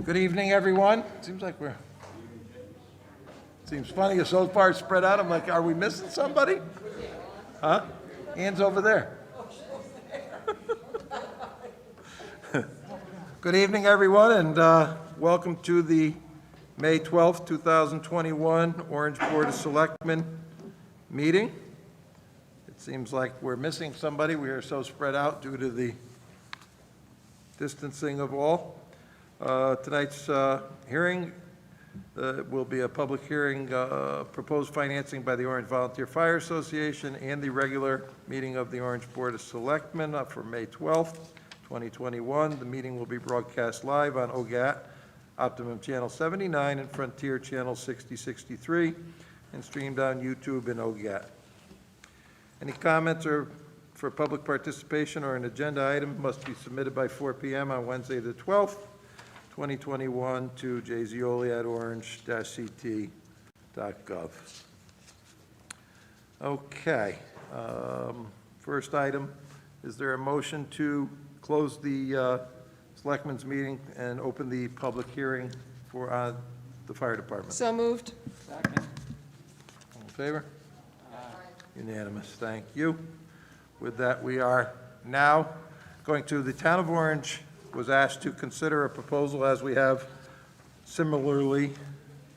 Good evening, everyone. Seems funny, it's so far spread out. I'm like, are we missing somebody? Huh? Anne's over there. Good evening, everyone, and welcome to the May 12th, 2021 Orange Board of Selectmen meeting. It seems like we're missing somebody. We are so spread out due to the distancing of all. Tonight's hearing will be a public hearing, proposed financing by the Orange Volunteer Fire Association and the regular meeting of the Orange Board of Selectmen for May 12th, 2021. The meeting will be broadcast live on OGAT, Optimum Channel 79 and Frontier Channel 6063, and streamed on YouTube and OGAT. Any comments or for public participation or an agenda item must be submitted by 4 p.m. on Wednesday the 12th, 2021 to jzioli@orange-ct.gov. Okay. First item, is there a motion to close the Selectmen's meeting and open the public hearing for the fire department? So moved. Second. All in favor? Unanimous. Thank you. With that, we are now going to the Town of Orange was asked to consider a proposal as we have similarly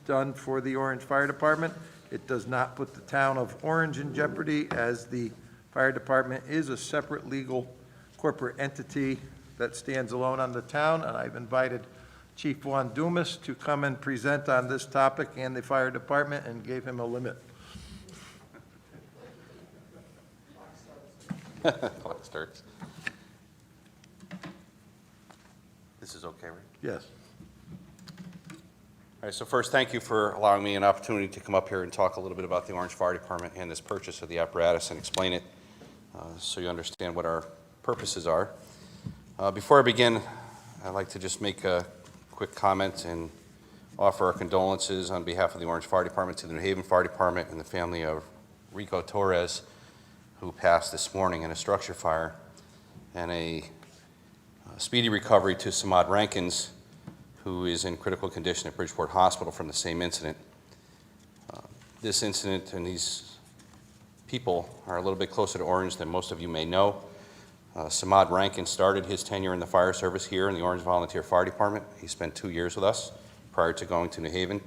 done for the Orange Fire Department. It does not put the Town of Orange in jeopardy, as the fire department is a separate legal corporate entity that stands alone on the town, and I've invited Chief Juan Dumas to come and present on this topic and the fire department, and gave him a limit. Clock starts. This is okay, right? Yes. All right, so first, thank you for allowing me an opportunity to come up here and talk a little bit about the Orange Fire Department and this purchase of the apparatus and explain it so you understand what our purposes are. Before I begin, I'd like to just make a quick comment and offer our condolences on behalf of the Orange Fire Department to the New Haven Fire Department and the family of Rico Torres, who passed this morning in a structure fire, and a speedy recovery to Samad Rankins, who is in critical condition at Bridgeport Hospital from the same incident. This incident and these people are a little bit closer to Orange than most of you may know. Samad Rankins started his tenure in the fire service here in the Orange Volunteer Fire Department. He spent 2 years with us prior to going to New Haven.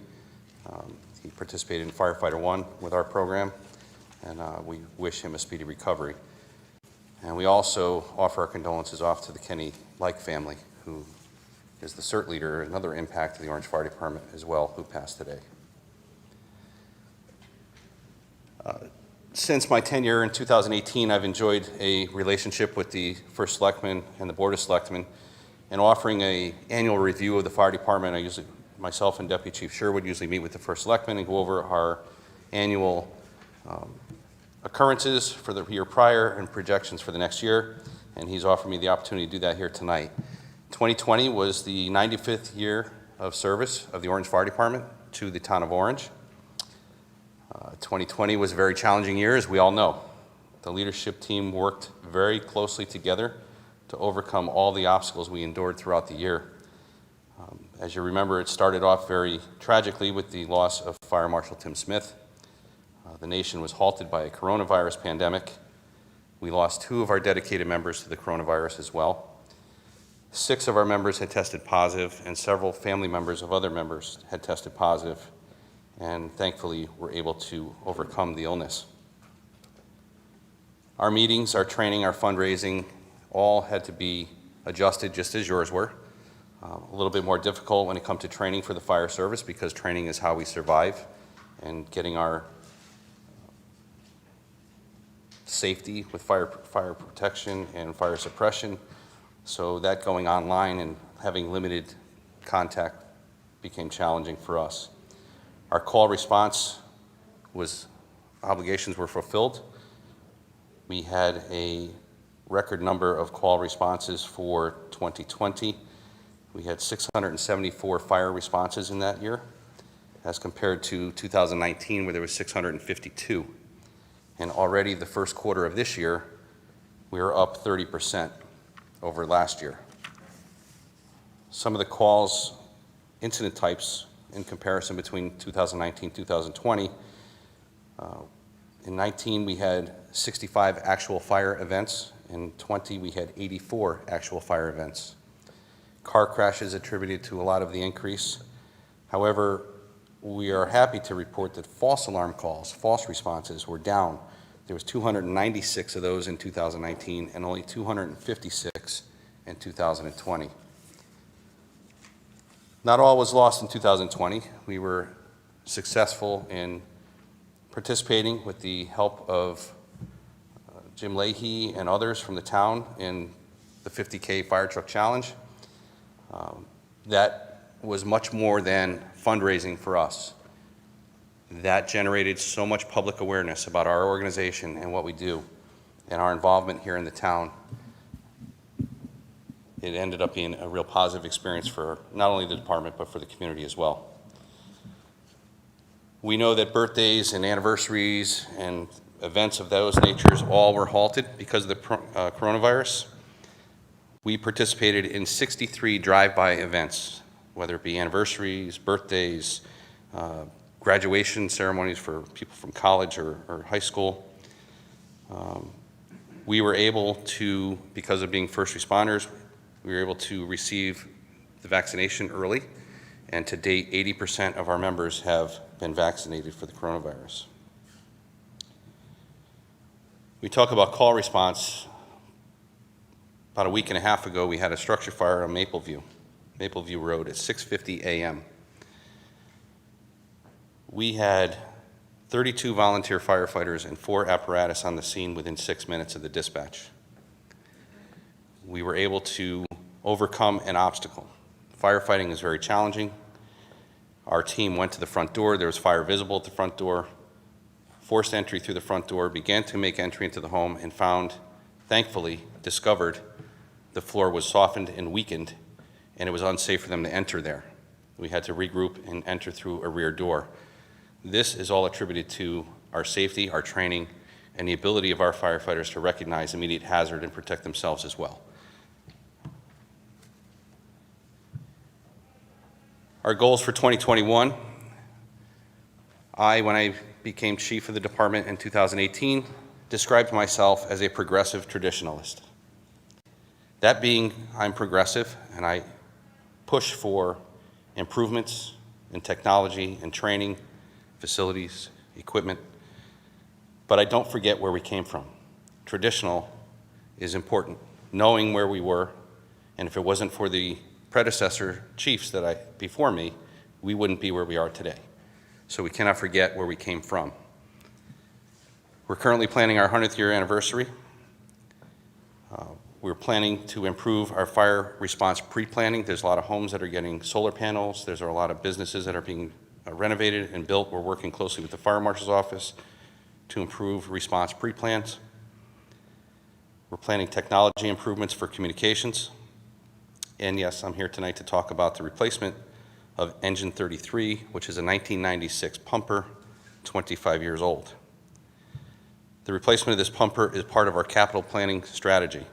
He participated in Firefighter 1 with our program, and we wish him a speedy recovery. And we also offer our condolences off to the Kenny Like family, who is the CERT leader, another impact of the Orange Fire Department as well, who passed today. Since my tenure in 2018, I've enjoyed a relationship with the First Selectman and the Board of Selectmen, and offering an annual review of the fire department. Myself and Deputy Chief Sherwood usually meet with the First Selectman and go over our annual occurrences for the year prior and projections for the next year, and he's offered me the opportunity to do that here tonight. 2020 was the 95th year of service of the Orange Fire Department to the Town of Orange. 2020 was a very challenging year, as we all know. The leadership team worked very closely together to overcome all the obstacles we endured throughout the year. As you remember, it started off very tragically with the loss of Fire Marshal Tim Smith. The nation was halted by a coronavirus pandemic. We lost 2 of our dedicated members to the coronavirus as well. 6 of our members had tested positive, and several family members of other members had tested positive, and thankfully were able to overcome the illness. Our meetings, our training, our fundraising all had to be adjusted, just as yours were. A little bit more difficult when it comes to training for the fire service, because training is how we survive, and getting our safety with fire protection and fire suppression. So that going online and having limited contact became challenging for us. Our call response obligations were fulfilled. We had a record number of call responses for 2020. We had 674 fire responses in that year, as compared to 2019, where there was 652. And already the first quarter of this year, we are up 30% over last year. Some of the calls incident types in comparison between 2019 and 2020. In 19, we had 65 actual fire events. In 20, we had 84 actual fire events. Car crashes attributed to a lot of the increase. However, we are happy to report that false alarm calls, false responses were down. There was 296 of those in 2019 and only 256 in 2020. Not all was lost in 2020. We were successful in participating with the help of Jim Leahy and others from the town in the 50K Fire Truck Challenge. That was much more than fundraising for us. That generated so much public awareness about our organization and what we do and our involvement here in the town. It ended up being a real positive experience for not only the department, but for the community as well. We know that birthdays and anniversaries and events of those natures all were halted because of the coronavirus. We participated in 63 drive-by events, whether it be anniversaries, birthdays, graduation ceremonies for people from college or high school. We were able to, because of being first responders, we were able to receive the vaccination early, and to date, 80% of our members have been vaccinated for the coronavirus. We talk about call response. About a week and a half ago, we had a structure fire on Mapleview Road at 6:50 a.m. We had 32 volunteer firefighters and 4 apparatus on the scene within 6 minutes of the dispatch. We were able to overcome an obstacle. Firefighting is very challenging. Our team went to the front door. There was fire visible at the front door, forced entry through the front door, began to make entry into the home, and found, thankfully, discovered the floor was softened and weakened, and it was unsafe for them to enter there. We had to regroup and enter through a rear door. This is all attributed to our safety, our training, and the ability of our firefighters to recognize immediate hazard and protect themselves as well. Our goals for 2021, when I became chief of the department in 2018, described myself as a progressive traditionalist. That being, I'm progressive and I push for improvements in technology and training, facilities, equipment, but I don't forget where we came from. Traditional is important, knowing where we were, and if it wasn't for the predecessor chiefs before me, we wouldn't be where we are today. So we cannot forget where we came from. We're currently planning our 100th year anniversary. We're planning to improve our fire response pre-planning. There's a lot of homes that are getting solar panels. There's a lot of businesses that are being renovated and built. We're working closely with the fire marshal's office to improve response pre-plans. We're planning technology improvements for communications. And yes, I'm here tonight to talk about the replacement of engine 33, which is a 1996 pumper, 25 years old. The replacement of this pumper is part of our capital planning strategy.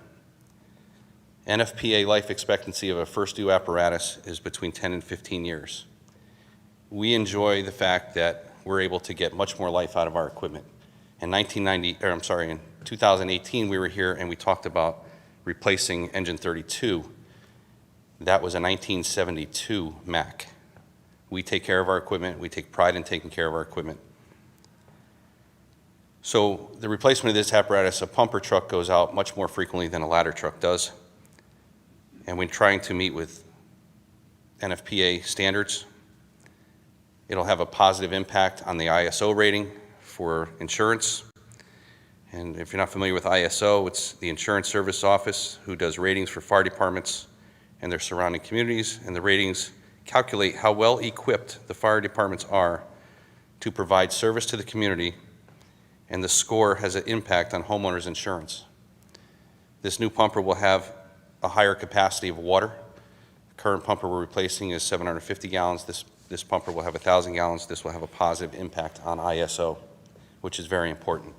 NFPA life expectancy of a first due apparatus is between 10 and 15 years. We enjoy the fact that we're able to get much more life out of our equipment. In 2018, we were here and we talked about replacing engine 32. That was a 1972 Mack. We take care of our equipment. We take pride in taking care of our equipment. So the replacement of this apparatus, a pumper truck goes out much more frequently than a ladder truck does. And when trying to meet with NFPA standards, it'll have a positive impact on the ISO rating for insurance. And if you're not familiar with ISO, it's the Insurance Service Office who does ratings for fire departments and their surrounding communities, and the ratings calculate how well equipped the fire departments are to provide service to the community, and the score has an impact on homeowners' insurance. This new pumper will have a higher capacity of water. The current pumper we're replacing is 750 gallons. This pumper will have 1,000 gallons. This will have a positive impact on ISO, which is very important.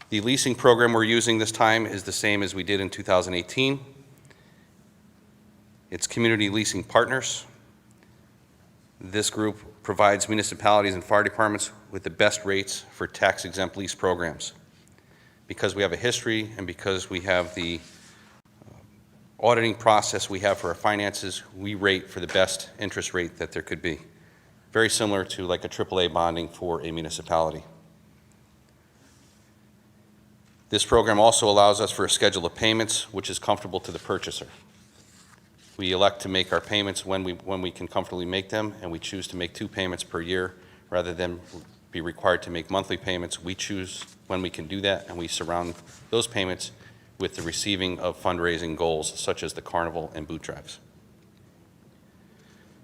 The leasing program we're using this time is the same as we did in 2018. It's Community Leasing Partners. This group provides municipalities and fire departments with the best rates for tax-exempt lease programs. Because we have a history and because we have the auditing process we have for our finances, we rate for the best interest rate that there could be. Very similar to like a AAA bonding for a municipality. This program also allows us for a schedule of payments, which is comfortable to the purchaser. We elect to make our payments when we can comfortably make them, and we choose to make 2 payments per year rather than be required to make monthly payments. We choose when we can do that, and we surround those payments with the receiving of fundraising goals such as the carnival and boot drives.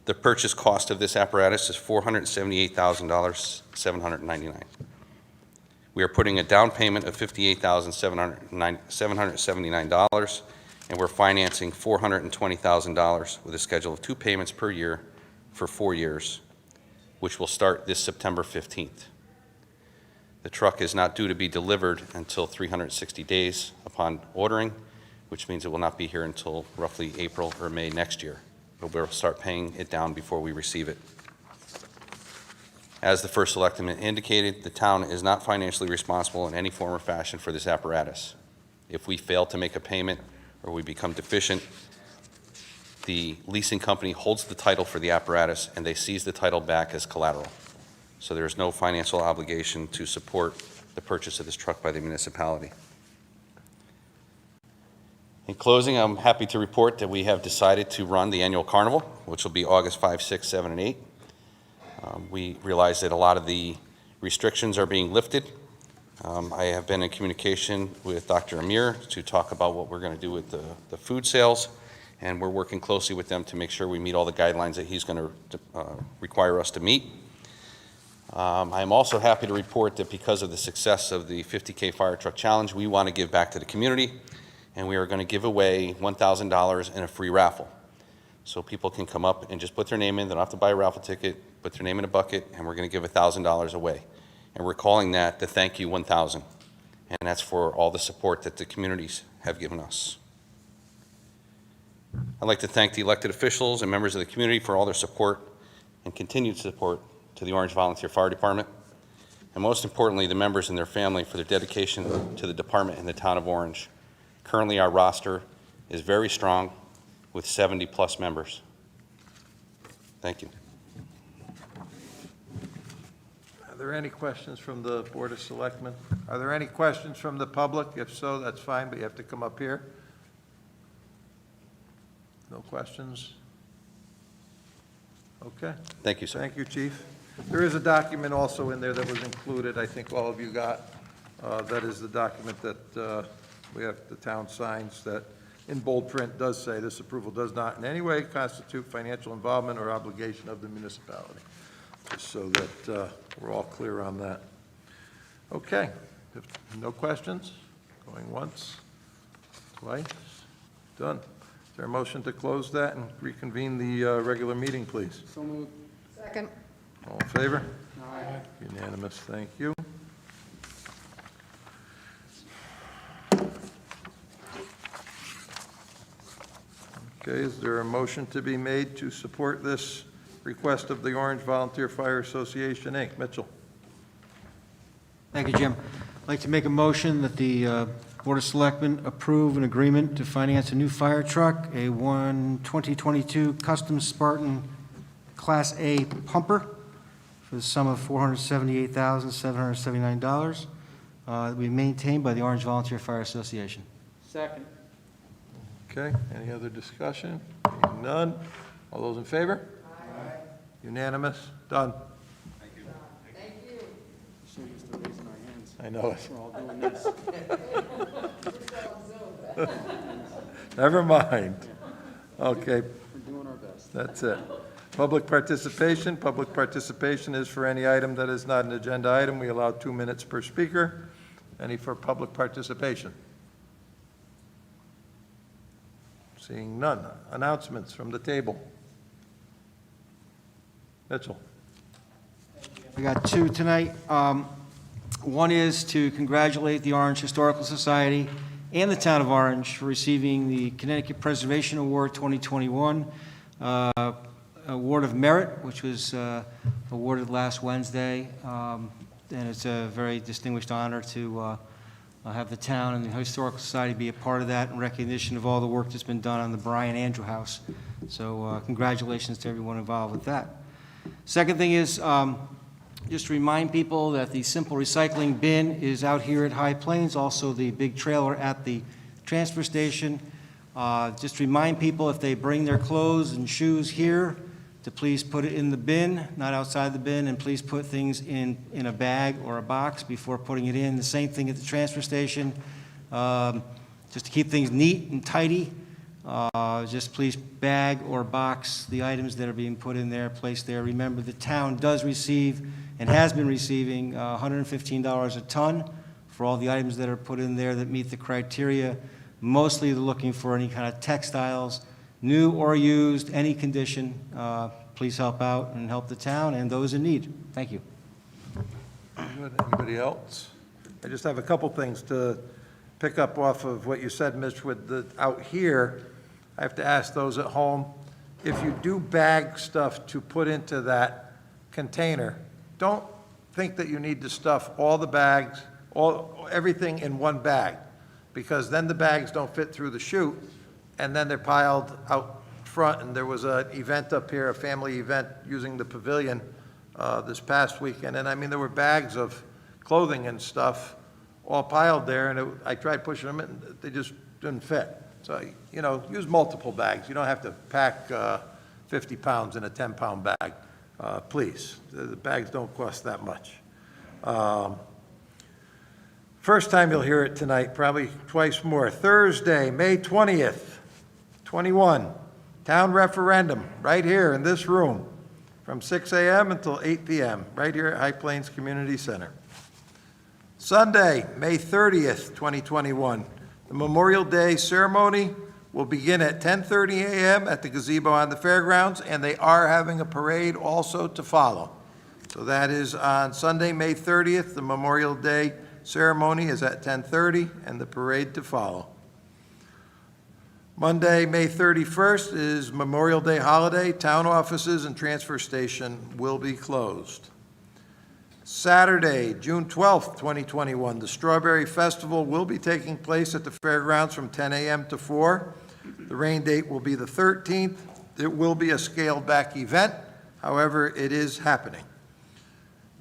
The purchase cost of this apparatus is $478,799. We are putting a down payment of $58,779, and we're financing $420,000 with a schedule of 2 payments per year for 4 years, which will start this September 15th. The truck is not due to be delivered until 360 days upon ordering, which means it will not be here until roughly April or May next year, but we'll start paying it down before we receive it. As the first selectman indicated, the town is not financially responsible in any form or fashion for this apparatus. If we fail to make a payment or we become deficient, the leasing company holds the title for the apparatus and they seize the title back as collateral. So there is no financial obligation to support the purchase of this truck by the municipality. In closing, I'm happy to report that we have decided to run the annual carnival, which will be August 5, 6, 7, and 8. We realize that a lot of the restrictions are being lifted. I have been in communication with Dr. Amir to talk about what we're going to do with the food sales, and we're working closely with them to make sure we meet all the guidelines that he's going to require us to meet. I'm also happy to report that because of the success of the 50K Fire Truck Challenge, we want to give back to the community, and we are going to give away $1,000 in a free raffle. So people can come up and just put their name in. They don't have to buy a raffle ticket, put their name in a bucket, and we're going to give $1,000 away. And we're calling that the Thank You 1,000. And that's for all the support that the communities have given us. I'd like to thank the elected officials and members of the community for all their support and continued support to the Orange Volunteer Fire Department. And most importantly, the members and their family for their dedication to the department and the town of Orange. Currently, our roster is very strong with 70-plus members. Thank you. Are there any questions from the Board of Selectmen? Are there any questions from the public? If so, that's fine, but you have to come up here. No questions? Okay. Thank you, sir. Thank you, Chief. There is a document also in there that was included, I think all of you got. That is the document that we have, the town signs, that in bold print does say this approval does not in any way constitute financial involvement or obligation of the municipality, just so that we're all clear on that. Okay, if no questions, going once, twice, done. Is there a motion to close that and reconvene the regular meeting, please? So moved. Second. All in favor? Aye. Unanimous, thank you. Okay, is there a motion to be made to support this request of the Orange Volunteer Fire Association, Inc.? Mitchell. Thank you, Jim. I'd like to make a motion that the Board of Selectmen approve an agreement to finance a new fire truck, a 2022 Custom Spartan Class A pumper for the sum of $478,779, that we maintained by the Orange Volunteer Fire Association. Second. Okay, any other discussion? Seeing none. All those in favor? Aye. Unanimous, done. Thank you. So used to raising our hands. I know it. We're all doing this. Never mind. Okay, We're doing our best. that's it. Public participation. Public participation is for any item that is not an agenda item. We allow 2 minutes per speaker. Any for public participation? Seeing none. Announcements from the table. Mitchell. We got 2 tonight. One is to congratulate the Orange Historical Society and the Town of Orange for receiving the Connecticut Preservation Award 2021, Award of Merit, which was awarded last Wednesday. And it's a very distinguished honor to have the town and the Historical Society be a part of that in recognition of all the work that's been done on the Brian Andrew House. So congratulations to everyone involved with that. Second thing is, just to remind people that the simple recycling bin is out here at High Plains, also the big trailer at the transfer station. Just remind people if they bring their clothes and shoes here to please put it in the bin, not outside the bin, and please put things in a bag or a box before putting it in. The same thing at the transfer station. Just to keep things neat and tidy, just please bag or box the items that are being put in there, placed there. Remember, the town does receive and has been receiving $115 a ton for all the items that are put in there that meet the criteria. Mostly they're looking for any kind of textiles, new or used, any condition. Please help out and help the town and those in need. Thank you. Good. Anybody else? I just have a couple things to pick up off of what you said, Mitch, with the out here. I have to ask those at home, if you do bag stuff to put into that container, don't think that you need to stuff all the bags, everything in one bag, because then the bags don't fit through the chute, and then they're piled out front. And there was an event up here, a family event using the pavilion this past weekend, and I mean, there were bags of clothing and stuff all piled there, and I tried pushing them, and they just didn't fit. So, you know, use multiple bags. You don't have to pack 50 pounds in a 10-pound bag. Please, the bags don't cost that much. First time you'll hear it tonight, probably twice more. Thursday, May 20th, 21, town referendum, right here in this room, from 6 a.m. until 8 p.m., right here at High Plains Community Center. Sunday, May 30th, 2021, the Memorial Day ceremony will begin at 10:30 a.m. at the gazebo on the fairgrounds, and they are having a parade also to follow. So that is on Sunday, May 30th. The Memorial Day ceremony is at 10:30, and the parade to follow. Monday, May 31st is Memorial Day holiday. Town offices and transfer station will be closed. Saturday, June 12th, 2021, the Strawberry Festival will be taking place at the fairgrounds from 10 a.m. to 4. The rain date will be the 13th. It will be a scaled-back event. However, it is happening.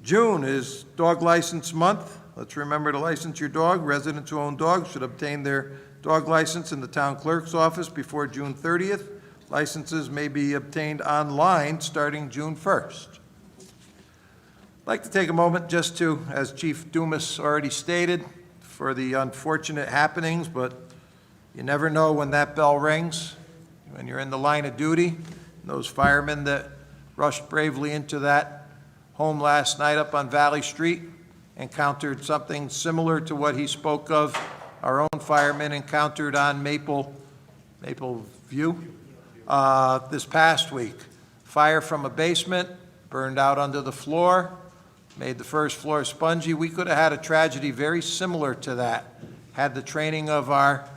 June is Dog License Month. Let's remember to license your dog. Residents who own dogs should obtain their dog license in the town clerk's office before June 30th. Licenses may be obtained online starting June 1st. I'd like to take a moment just to, as Chief Dumas already stated, for the unfortunate happenings, but you never know when that bell rings, when you're in the line of duty. Those firemen that rushed bravely into that home last night up on Valley Street encountered something similar to what he spoke of. Our own firemen encountered on Maple View this past week. Fire from a basement, burned out under the floor, made the first floor spongy. We could have had a tragedy very similar to that had the training of our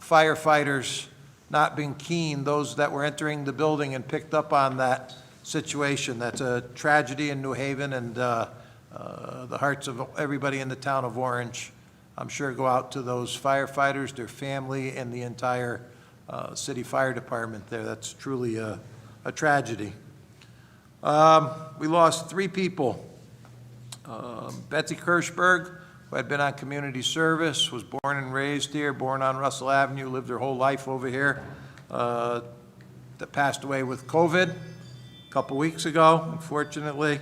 firefighters not been keen, those that were entering the building and picked up on that situation. That's a tragedy in New Haven, and the hearts of everybody in the town of Orange, I'm sure, go out to those firefighters, their family, and the entire city fire department there. That's truly a tragedy. We lost 3 people. Betsy Kirschberg, who had been on community service, was born and raised here, born on Russell Avenue, lived her whole life over here, that passed away with COVID a couple weeks ago, unfortunately.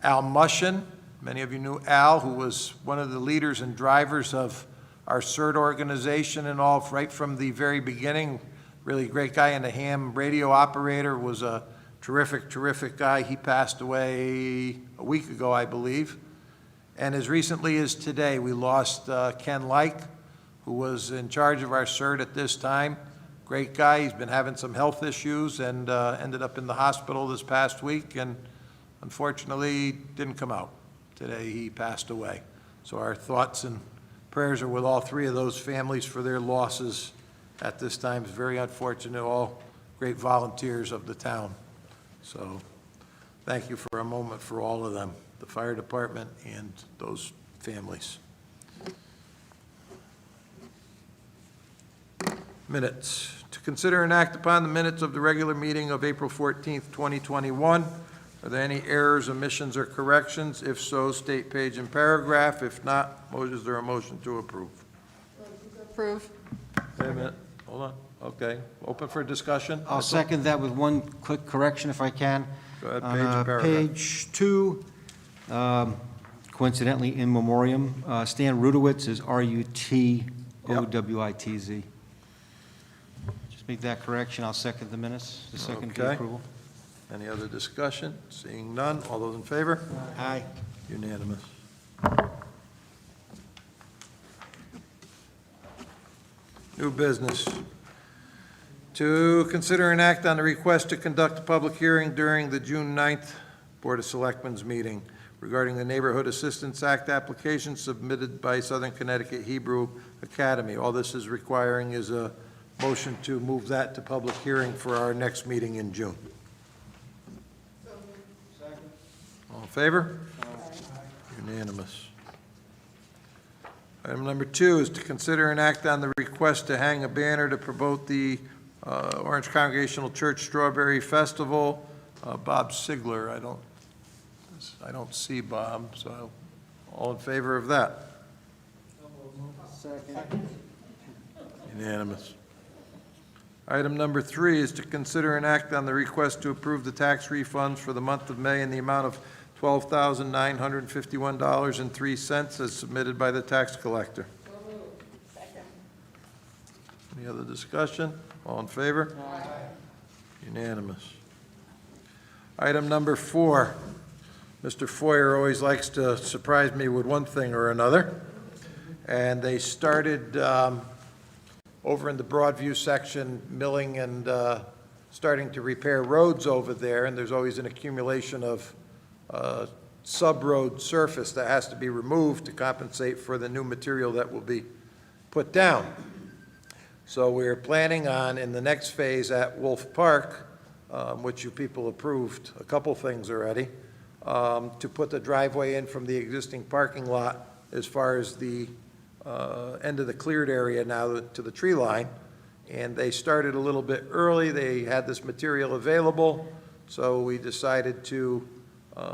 Al Mushin, many of you knew Al, who was one of the leaders and drivers of our CERT organization and all, right from the very beginning. Really great guy, and a ham radio operator, was a terrific guy. He passed away a week ago, I believe. And as recently as today, we lost Ken Like, who was in charge of our CERT at this time. Great guy. He's been having some health issues and ended up in the hospital this past week, and unfortunately didn't come out. Today he passed away. So our thoughts and Prayers are with all three of those families for their losses at this time. It's very unfortunate, all great volunteers of the town. So thank you for a moment for all of them, the fire department and those families. Minutes. To consider and act upon the minutes of the regular meeting of April 14th, 2021. Are there any errors, omissions, or corrections? If so, state page and paragraph. If not, is there a motion to approve? Approve. Wait a minute, hold on. Okay, open for discussion? I'll second that with one quick correction if I can. Go ahead, On, page and paragraph. Page 2, coincidentally, in memoriam, Stan Rudowitz is R-U-T-O-W-I-T-Z. Just make that correction. I'll second the minutes, the second Okay. approval. Any other discussion? Seeing none, all those in favor? Aye. Unanimous. New business. To consider and act on the request to conduct a public hearing during the June 9th Board of Selectmen's meeting regarding the Neighborhood Assistance Act application submitted by Southern Connecticut Hebrew Academy. All this is requiring is a motion to move that to public hearing for our next meeting in June. All in favor? Unanimous. Item number 2 is to consider and act on the request to hang a banner to promote the Orange Congregational Church Strawberry Festival. Bob Sigler, I don't see Bob, so all in favor of that? Second. Unanimous. Item number 3 is to consider and act on the request to approve the tax refunds for the month of May in the amount of $12,951.03 as submitted by the tax collector. Any other discussion? All in favor? Unanimous. Item number 4. Mr. Foyer always likes to surprise me with one thing or another. And they started over in the Broadview section, milling and starting to repair roads over there, and there's always an accumulation of sub-road surface that has to be removed to compensate for the new material that will be put down. So we're planning on, in the next phase at Wolf Park, which you people approved a couple things already, to put the driveway in from the existing parking lot as far as the end of the cleared area now to the tree line. And they started a little bit early. They had this material available, so we decided to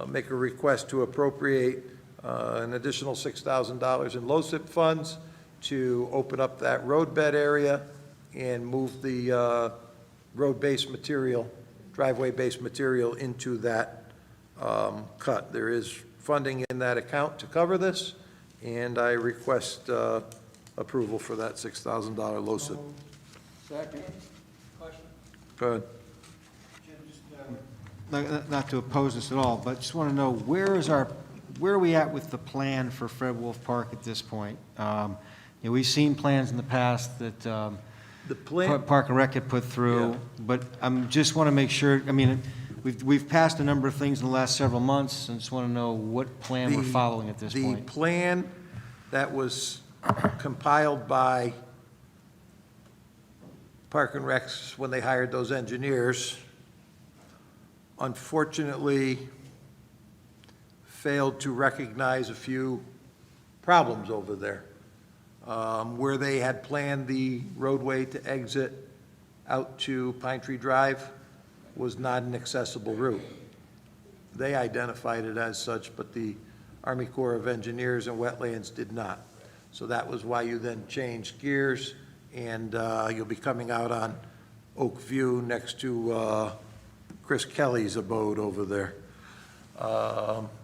make a request to appropriate an additional $6,000 in LoCIP funds to open up that roadbed area and move the road-based material, driveway-based material into that cut. There is funding in that account to cover this, and I request approval for that $6,000 LoCIP. Second. Go ahead. Not to oppose this at all, but just want to know, where are we at with the plan for Fred Wolf Park at this point? We've seen plans in the past that The plan, Park and Rec had put through, Yeah. but just want to make sure, I mean, we've passed a number of things in the last several months, and just want to know what plan we're following at this the point. plan that was compiled by Park and Recs when they hired those engineers, unfortunately, failed to recognize a few problems over there. Where they had planned the roadway to exit out to Pine Tree Drive was not an accessible route. They identified it as such, but the Army Corps of Engineers and Wetlands did not. So that was why you then changed gears, and you'll be coming out on Oak View next to Chris Kelly's abode over there.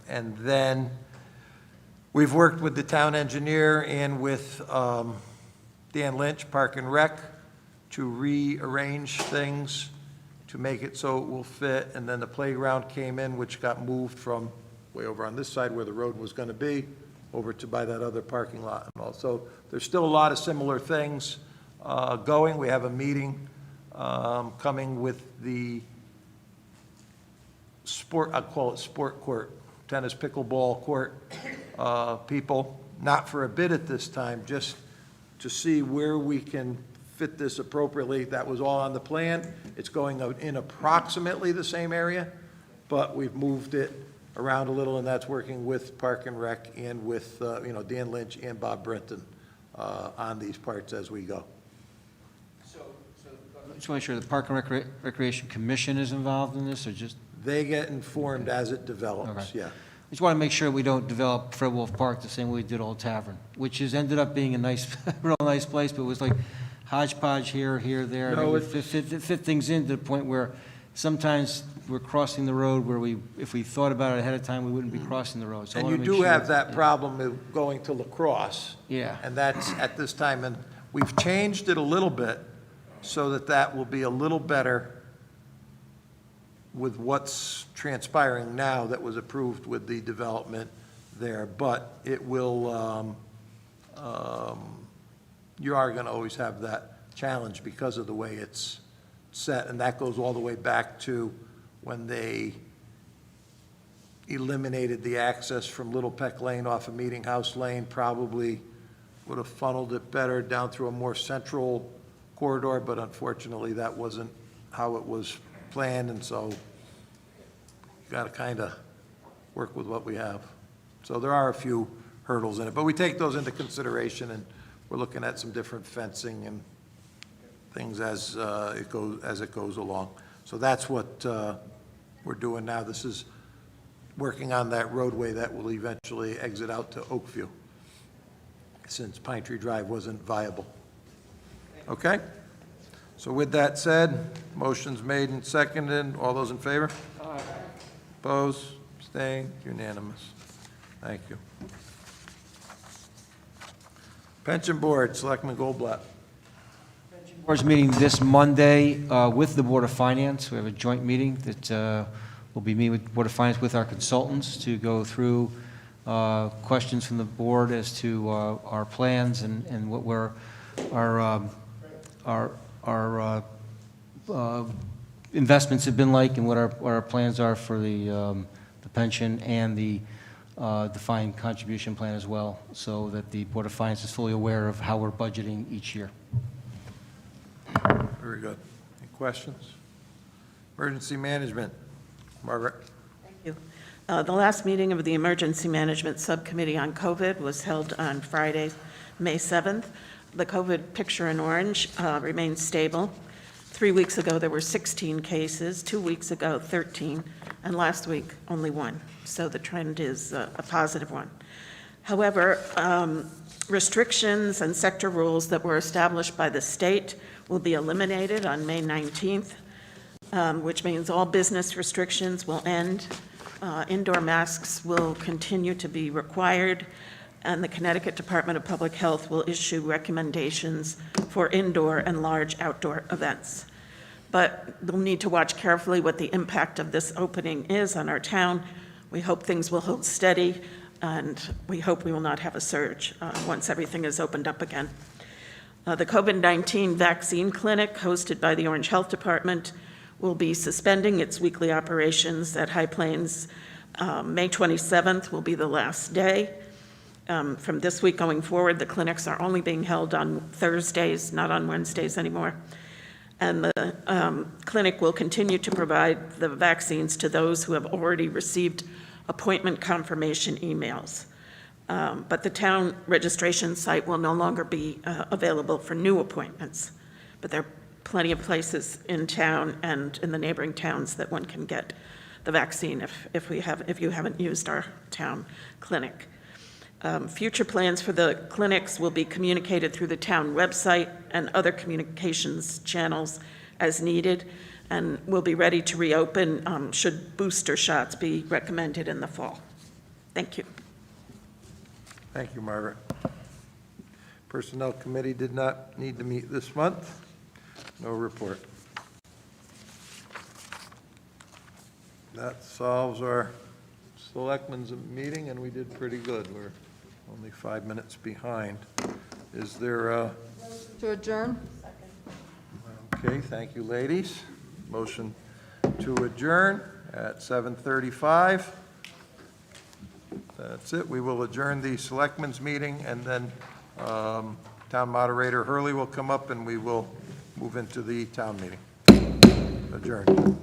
And then we've worked with the town engineer and with Dan Lynch, Park and Rec, to rearrange things to make it so it will fit. And then the playground came in, which got moved from way over on this side where the road was going to be, over to by that other parking lot. And also, there's still a lot of similar things going. We have a meeting coming with the sport, I call it sport court, tennis pickleball court people not for a bid at this time, just to see where we can fit this appropriately. That was all on the plan. It's going out in approximately the same area, but we've moved it around a little, and that's working with Park and Rec and with, Dan Lynch and Bob Brenton on these parts as we go. Just want to make sure the Park and Recreation Commission is involved in this, or just, They get informed as it develops, Okay. yeah. just want to make sure we don't develop Fred Wolf Park the same way we did Old Tavern, which has ended up being a nice, real nice place, but it was like hodgepodge here, there. No, I mean, we fit things in to the point where sometimes we're crossing the road where if we thought about it ahead of time, we wouldn't be crossing the road. So I And wanna you make do sure have that problem of going to lacrosse. Yeah. And that's at this time, and we've changed it a little bit so that that will be a little better with what's transpiring now that was approved with the development there. But it will, you are going to always have that challenge because of the way it's set. And that goes all the way back to when they eliminated the access from Little Peck Lane off of Meeting House Lane, probably would have funneled it better down through a more central corridor, but unfortunately, that wasn't how it was planned, and so you got to kind of work with what we have. So there are a few hurdles in it, but we take those into consideration, and we're looking at some different fencing and things as it goes along. So that's what we're doing now. This is working on that roadway that will eventually exit out to Oakview, since Pine Tree Drive wasn't viable. Okay? So with that said, motion's made and seconded. All those in favor? Aye. Opposed? Abstained? Unanimous. Thank you. Pension Board, Selectman Goldblatt. Board's meeting this Monday with the Board of Finance. We have a joint meeting that we'll be meeting with the Board of Finance with our consultants to go through questions from the board as to our plans and what our investments have been like and what our plans are for the pension and the defined contribution plan as well, so that the Board of Finance is fully aware of how we're budgeting each year. Very good. Any questions? Emergency Management, Margaret. Thank you. The last meeting of the Emergency Management Subcommittee on COVID was held on Friday, May 7th. The COVID picture in orange remains stable. 3 weeks ago, there were 16 cases, 2 weeks ago, 13, and last week, only 1. So the trend is a positive one. However, restrictions and sector rules that were established by the state will be eliminated on May 19th, which means all business restrictions will end. Indoor masks will continue to be required, and the Connecticut Department of Public Health will issue recommendations for indoor and large outdoor events. But we'll need to watch carefully what the impact of this opening is on our town. We hope things will hold steady, and we hope we will not have a surge once everything is opened up again. The COVID-19 vaccine clinic hosted by the Orange Health Department will be suspending its weekly operations at High Plains. May 27th will be the last day. From this week going forward, the clinics are only being held on Thursdays, not on Wednesdays anymore. And the clinic will continue to provide the vaccines to those who have already received appointment confirmation emails. But the town registration site will no longer be available for new appointments. But there are plenty of places in town and in the neighboring towns that one can get the vaccine if you haven't used our town clinic. Future plans for the clinics will be communicated through the town website and other communications channels as needed, and we'll be ready to reopen should booster shots be recommended in the fall. Thank you. Thank you, Margaret. Personnel Committee did not need to meet this month. No report. That solves our Selectmen's meeting, and we did pretty good. We're only 5 minutes behind. Is there a... To adjourn? Okay, thank you, ladies. Motion to adjourn at 7:35. That's it. We will adjourn the Selectmen's meeting, and then Town Moderator Hurley will come up, and we will move into the town meeting. Adjourned.